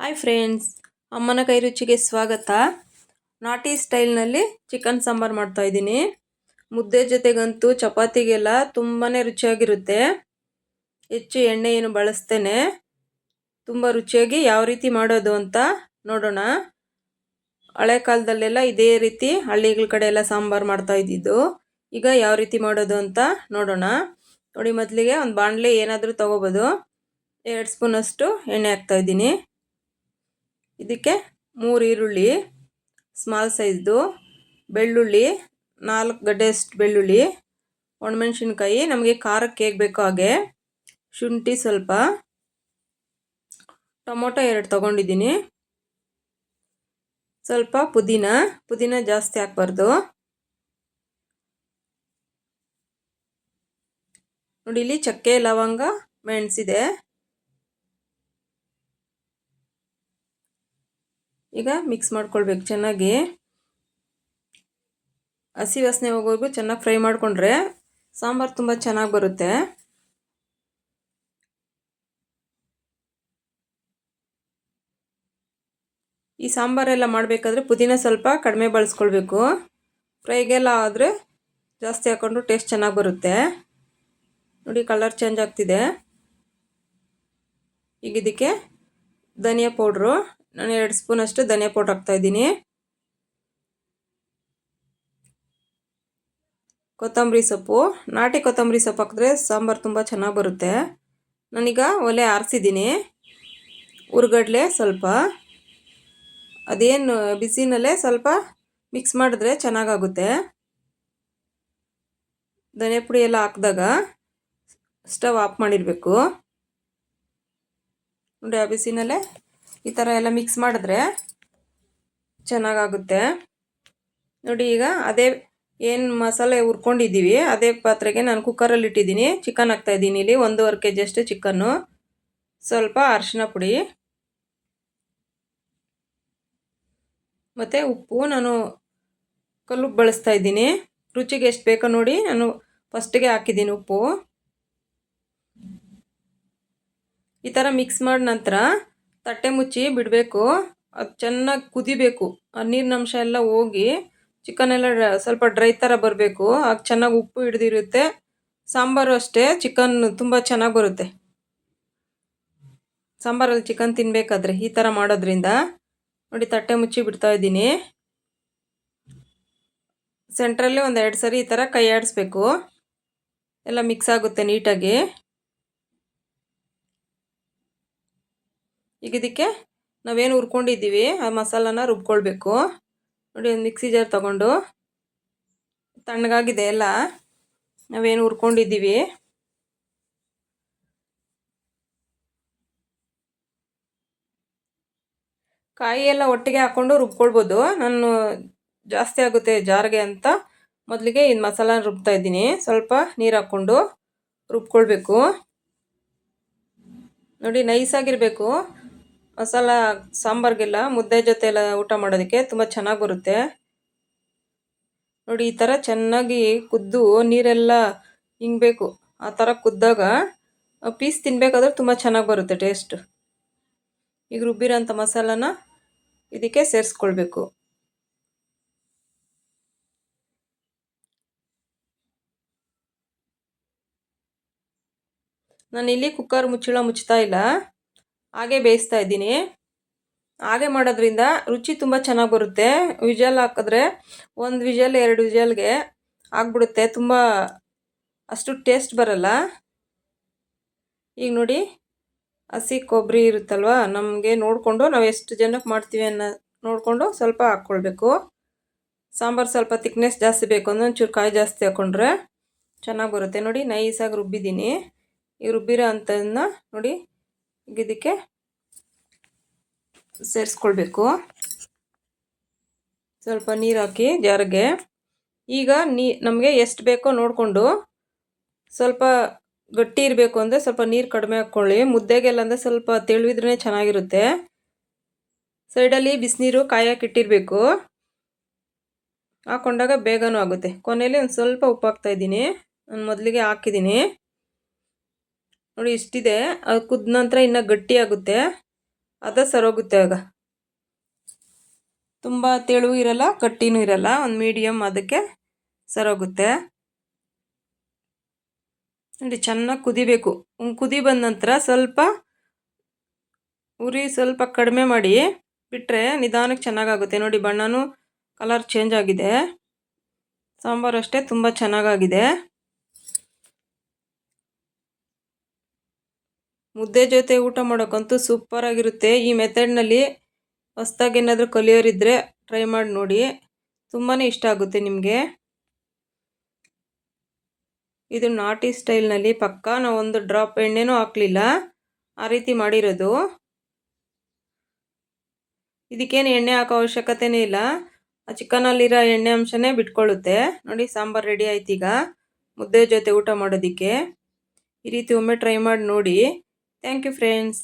Hi friends, ಅಮ್ಮನ ಕೈ ರುಚಿಗೆ ಸ್ವಾಗತ. ನಾಟಿ ಸ್ಟೈಲ್ನಲ್ಲಿ ಚಿಕನ್ ಸಾಂಬಾರು ಮಾಡ್ತಾಯಿದ್ದೀನಿ. ಮುದ್ದೆ ಜೊತೆಗಂತೂ ಚಪಾತಿಗೆಲ್ಲ ತುಂಬಾ ರುಚಿಯಾಗಿರುತ್ತೆ. ಹೆಚ್ಚು ಎಣ್ಣೆ ಏನು ಬಳಸ್ತೇನೆ. ತುಂಬ ರುಚಿಯಾಗಿ ಯಾವ ರೀತಿ ಮಾಡೋದು ಅಂತ ನೋಡೋಣ. ಹಳೆ ಕಾಲದಲ್ಲೆಲ್ಲ ಇದೇ ರೀತಿ ಹಳ್ಳಿಗಳ ಕಡೆ ಎಲ್ಲ ಸಾಂಬಾರು ಮಾಡ್ತಾ ಇದ್ದಿದ್ದು. ಈಗ ಯಾವ ರೀತಿ ಮಾಡೋದು ಅಂತ ನೋಡೋಣ. ನೋಡಿ, ಮೊದಲಿಗೆ ಒಂದು ಬಾಣಲೆ ಏನಾದರೂ ತೊಗೋಬೋದು. 2 ಸ್ಪೂನಷ್ಟು ಎಣ್ಣೆ ಹಾಕ್ತಾಯಿದ್ದೀನಿ. ಇದಕ್ಕೆ 3 ಈರುಳ್ಳಿ ಸ್ಮಾಲ್ ಸೈಜ್ದು, ಬೆಳ್ಳುಳ್ಳಿ 4 ಗಡ್ಡೆಯಷ್ಟು ಬೆಳ್ಳುಳ್ಳಿ, ಒಣಮೆಣಸಿನ್ಕಾಯಿ ನಮಗೆ ಖಾರಕ್ಕೆ ಹೇಗೆ ಬೇಕೋ ಹಾಗೆ, ಶುಂಠಿ ಸ್ವಲ್ಪ, ಟೊಮೊಟೊ 2 ತೊಗೊಂಡಿದ್ದೀನಿ, ಸ್ವಲ್ಪ ಪುದೀನ ಜಾಸ್ತಿ ಹಾಕ್ಬಾರ್ದು. ನೋಡಿ, ಇಲ್ಲಿ ಚಕ್ಕೆ ಲವಂಗ ಮೆಣಸಿದೆ. ಈಗ ಮಿಕ್ಸ್ ಮಾಡ್ಕೊಳ್ಬೇಕು ಚೆನ್ನಾಗಿ. ಹಸಿ ವಾಸನೆ ಹೋಗೋವರೆಗೂ ಚೆನ್ನಾಗಿ ಫ್ರೈ ಮಾಡಿಕೊಂಡ್ರೆ ಸಾಂಬಾರು ತುಂಬ ಚೆನ್ನಾಗಿ ಬರುತ್ತೆ. ಈ ಸಾಂಬಾರೆಲ್ಲ ಮಾಡಬೇಕಾದ್ರೆ ಪುದೀನ ಸ್ವಲ್ಪ ಕಡಿಮೆ ಬಳಸ್ಕೊಳ್ಬೇಕು. ಫ್ರೈಗೆಲ್ಲ ಆದರೆ ಜಾಸ್ತಿ ಹಾಕ್ಕೊಂಡ್ರು ಟೇಸ್ಟ್ ಚೆನ್ನಾಗಿ ಬರುತ್ತೆ. ನೋಡಿ, ಕಲರ್ ಚೇಂಜ್ ಆಗ್ತಿದೆ. ಈಗ ಇದಕ್ಕೆ ಧನಿಯಾ ಪೌಡ್ರು, ನಾನು 2 ಸ್ಪೂನಷ್ಟು ಧನಿಯಾ ಪೌಡ್ರ್ ಹಾಕ್ತಾಯಿದ್ದೀನಿ. ಕೊತ್ತಂಬರಿ ಸೊಪ್ಪು, ನಾಟಿ ಕೊತ್ತಂಬರಿ ಸೊಪ್ಪು ಹಾಕಿದ್ರೆ ಸಾಂಬಾರು ತುಂಬ ಚೆನ್ನಾಗಿ ಬರುತ್ತೆ. ನಾನೀಗ ಒಲೆ ಆರಿಸಿದ್ದೀನಿ. ಹುರ್ಗಡ್ಲೆ ಸ್ವಲ್ಪ, ಅದೇನು ಬಿಸಿನಲ್ಲೇ ಸ್ವಲ್ಪ ಮಿಕ್ಸ್ ಮಾಡಿದ್ರೆ ಚೆನ್ನಾಗಾಗುತ್ತೆ. ಧನಿಯಾ ಪುಡಿ ಎಲ್ಲ ಹಾಕಿದಾಗ ಸ್ಟವ್ ಆಫ್ ಮಾಡಿರಬೇಕು. ನೋಡಿ, ಆ ಬಿಸಿನಲ್ಲೇ ಈ ಥರ ಎಲ್ಲ ಮಿಕ್ಸ್ ಮಾಡಿದ್ರೆ ಚೆನ್ನಾಗಾಗುತ್ತೆ. ನೋಡಿ, ಈಗ ಅದೇ ಏನು ಮಸಾಲೆ ಹುರ್ಕೊಂಡಿದ್ದೀವಿ ಅದೇ ಪಾತ್ರೆಗೆ ನಾನು ಕುಕ್ಕರಲ್ಲಿ ಇಟ್ಟಿದ್ದೀನಿ. ಚಿಕನ್ ಹಾಕ್ತಾಯಿದ್ದೀನಿ. ಇಲ್ಲಿ 1.5 kg ಅಷ್ಟು ಚಿಕನ್ನು, ಸ್ವಲ್ಪ ಅರಿಶಿನ ಪುಡಿ ಮತ್ತು ಉಪ್ಪು. ನಾನು ಕಲ್ಲುಪ್ಪು ಬಳಸ್ತಾ ಇದ್ದೀನಿ. ರುಚಿಗೆ ಎಷ್ಟು ಬೇಕೋ ನೋಡಿ, ನಾನು ಫಸ್ಟಿಗೆ ಹಾಕಿದ್ದೀನಿ ಉಪ್ಪು. ಈ ಥರ ಮಿಕ್ಸ್ ಮಾಡಿದ ನಂತರ ತಟ್ಟೆ ಮುಚ್ಚಿ ಬಿಡಬೇಕು. ಅದು ಚೆನ್ನಾಗಿ ಕುದಿಬೇಕು. ಆ ನೀರಿನ ಅಂಶ ಎಲ್ಲ ಹೋಗಿ ಚಿಕನ್ ಎಲ್ಲ ಸ್ವಲ್ಪ ಡ್ರೈ ಥರ ಬರಬೇಕು. ಆಗ ಚೆನ್ನಾಗಿ ಉಪ್ಪು ಹಿಡಿದಿರುತ್ತೆ. ಸಾಂಬಾರು ಅಷ್ಟೇ, ಚಿಕನ್ ತುಂಬ ಚೆನ್ನಾಗಿ ಬರುತ್ತೆ. ಸಾಂಬಾರಲ್ಲಿ ಚಿಕನ್ ತಿನ್ನಬೇಕಾದ್ರೆ ಈ ಥರ ಮಾಡೋದ್ರಿಂದ. ನೋಡಿ, ತಟ್ಟೆ ಮುಚ್ಚಿ ಬಿಡ್ತಾ ಇದ್ದೀನಿ. ಸೆಂಟ್ರಲ್ಲಿ 1-2 ಸರಿ ಈ ಥರ ಕೈ ಆಡಿಸ್ಬೇಕು, ಎಲ್ಲ ಮಿಕ್ಸ್ ಆಗುತ್ತೆ ನೀಟಾಗಿ. ಈಗ ಇದಕ್ಕೆ ನಾವೇನು ಹುರ್ಕೊಂಡಿದ್ದೀವಿ ಆ ಮಸಾಲಾನ ರುಬ್ಕೊಳ್ಬೇಕು. ನೋಡಿ, ಒಂದು ಮಿಕ್ಸಿ ಜಾರ್ ತೊಗೊಂಡು ತಣ್ಣಗಾಗಿದೆ ಎಲ್ಲ ನಾವೇನು ಹುರ್ಕೊಂಡಿದ್ದೀವಿ. ಕಾಯಿ ಎಲ್ಲ ಒಟ್ಟಿಗೆ ಹಾಕ್ಕೊಂಡು ರುಬ್ಕೊಳ್ಬೋದು. ನಾನು ಜಾಸ್ತಿ ಆಗುತ್ತೆ ಜಾರಿಗೆ ಅಂತ ಮೊದಲಿಗೆ ಈ ಮಸಾಲ ರುಬ್ತಾ ಇದ್ದೀನಿ. ಸ್ವಲ್ಪ ನೀರು ಹಾಕ್ಕೊಂಡು ರುಬ್ಕೊಳ್ಬೇಕು. ನೋಡಿ, ನೈಸಾಗಿರಬೇಕು ಮಸಾಲ. ಸಾಂಬಾರಿಗೆಲ್ಲ ಮುದ್ದೆ ಜೊತೆ ಎಲ್ಲ ಊಟ ಮಾಡೋದಕ್ಕೆ ತುಂಬ ಚೆನ್ನಾಗಿ ಬರುತ್ತೆ. ನೋಡಿ, ಈ ಥರ ಚೆನ್ನಾಗಿ ಕುದ್ದು ನೀರೆಲ್ಲ ಹಿಂಗಬೇಕು. ಆ ಥರ ಕುದ್ದಾಗ ಪೀಸ್ ತಿನ್ನಬೇಕಾದ್ರೆ ತುಂಬ ಚೆನ್ನಾಗಿ ಬರುತ್ತೆ ಟೇಸ್ಟ್. ಈಗ ರುಬ್ಬಿರೋಂಥ ಮಸಾಲಾನ ಇದಕ್ಕೆ ಸೇರಿಸ್ಕೊಳ್ಬೇಕು. ನಾನಿಲ್ಲಿ ಕುಕ್ಕರ್ ಮುಚ್ಚಳ ಮುಚ್ತಾ ಇಲ್ಲ, ಹಾಗೆ ಬೇಯಿಸ್ತಾ ಇದ್ದೀನಿ. ಹಾಗೆ ಮಾಡೋದ್ರಿಂದ ರುಚಿ ತುಂಬ ಚೆನ್ನಾಗಿ ಬರುತ್ತೆ. ವಿಜಲ್ ಹಾಕಿದ್ರೆ 1 ವಿಜಲ್ 2 ವಿಜಲ್ಗೆ ಆಗಿಬಿಡುತ್ತೆ. ತುಂಬ ಅಷ್ಟು ಟೇಸ್ಟ್ ಬರಲ್ಲ. ಈಗ ನೋಡಿ, ಹಸಿ ಕೊಬ್ಬರಿ ಇರುತ್ತಲ್ವ, ನಮಗೆ ನೋಡಿಕೊಂಡು ನಾವು ಎಷ್ಟು ಜನಕ್ಕೆ ಮಾಡ್ತೀವಿ ಅನ್ನೋ ನೋಡಿಕೊಂಡು ಸ್ವಲ್ಪ ಹಾಕ್ಕೊಳ್ಬೇಕು. ಸಾಂಬಾರು ಸ್ವಲ್ಪ ತಿಕ್ನೆಸ್ ಜಾಸ್ತಿ ಬೇಕು ಅಂದರೆ ಒಂಚೂರು ಕಾಯಿ ಜಾಸ್ತಿ ಹಾಕ್ಕೊಂಡ್ರೆ ಚೆನ್ನಾಗಿ ಬರುತ್ತೆ. ನೋಡಿ, ನೈಸಾಗಿ ರುಬ್ಬಿದ್ದೀನಿ. ಈಗ ರುಬ್ಬಿರೋ ಅಂಥದನ್ನ ನೋಡಿ ಈಗ ಇದಕ್ಕೆ ಸೇರಿಸ್ಕೊಳ್ಬೇಕು. ಸ್ವಲ್ಪ ನೀರು ಹಾಕಿ ಜಾರಿಗೆ. ಈಗ ನಮಗೆ ಎಷ್ಟು ಬೇಕೋ ನೋಡಿಕೊಂಡು, ಸ್ವಲ್ಪ ಗಟ್ಟಿ ಇರಬೇಕು ಅಂದರೆ ಸ್ವಲ್ಪ ನೀರು ಕಡಿಮೆ ಹಾಕ್ಕೊಳ್ಳಿ. ಮುದ್ದೆಗೆಲ್ಲ ಅಂದರೆ ಸ್ವಲ್ಪ ತೆಳುವಿದ್ರೇ ಚೆನ್ನಾಗಿರುತ್ತೆ. ಸೈಡಲ್ಲಿ ಬಿಸಿನೀರು ಕಾಯಕ್ಕೆ ಇಟ್ಟಿರಬೇಕು. ಹಾಕ್ಕೊಂಡಾಗ ಬೇಗನೂ ಆಗುತ್ತೆ. ಕೊನೆಯಲ್ಲಿ ಒಂದು ಸ್ವಲ್ಪ ಉಪ್ಪು ಹಾಕ್ತಾಯಿದ್ದೀನಿ. ನಾನು ಮೊದಲಿಗೆ ಹಾಕಿದ್ದೀನಿ. ನೋಡಿ, ಇಷ್ಟಿದೆ. ಅದು ಕುದ್ದ ನಂತರ ಇನ್ನೂ ಗಟ್ಟಿ ಆಗುತ್ತೆ. ಅದ ಸರೋಗುತ್ತೆ ಆಗ. ತುಂಬ ತೆಳು ಇರಲ್ಲ, ಗಟ್ಟಿನೂ ಇರಲ್ಲ, ಒಂದು ಮೀಡಿಯಮ್ ಅದಕ್ಕೆ ಸರೋಗುತ್ತೆ. ನೋಡಿ ಚೆನ್ನಾಗಿ ಕುದಿಬೇಕು. ಕುದಿ ಬಂದ ನಂತರ ಸ್ವಲ್ಪ ಉರಿ ಸ್ವಲ್ಪ ಕಡಿಮೆ ಮಾಡಿ ಬಿಟ್ಟರೆ ನಿಧಾನಕ್ಕೆ ಚೆನ್ನಾಗಾಗುತ್ತೆ. ನೋಡಿ ಬಣ್ಣನೂ ಕಲರ್ ಚೇಂಜ್ ಆಗಿದೆ. ಸಾಂಬಾರು ಅಷ್ಟೇ ತುಂಬ ಚೆನ್ನಾಗಾಗಿದೆ. ಮುದ್ದೆ ಜೊತೆ ಊಟ ಮಾಡೋಕ್ಕಂತೂ ಸೂಪರಾಗಿರುತ್ತೆ. ಈ ಮೆಥಡ್ನಲ್ಲಿ ಹೊಸ್ದಾಗಿ ಏನಾದರೂ ಕಲಿಯೋರಿದ್ದರೆ ಟ್ರೈ ಮಾಡಿ ನೋಡಿ, ತುಂಬಾ ಇಷ್ಟ ಆಗುತ್ತೆ ನಿಮಗೆ. ಇದು ನಾಟಿ ಸ್ಟೈಲ್ನಲ್ಲಿ ಪಕ್ಕಾ. ನಾವು ಒಂದು ಡ್ರಾಪ್ ಎಣ್ಣೆನೂ ಹಾಕಲಿಲ್ಲ, ಆ ರೀತಿ ಮಾಡಿರೋದು. ಇದಕ್ಕೇನು ಎಣ್ಣೆ ಹಾಕೋ ಅವಶ್ಯಕತೆನೇ ಇಲ್ಲ, ಆ ಚಿಕನಲ್ಲಿರೋ ಎಣ್ಣೆ ಅಂಶನೇ ಬಿಟ್ಕೊಳ್ಳುತ್ತೆ. ನೋಡಿ ಸಾಂಬಾರು ರೆಡಿ ಆಯ್ತು. ಈಗ ಮುದ್ದೆ ಜೊತೆ ಊಟ ಮಾಡೋದಕ್ಕೆ ಈ ರೀತಿ ಒಮ್ಮೆ ಟ್ರೈ ಮಾಡಿ ನೋಡಿ. Thank you friends.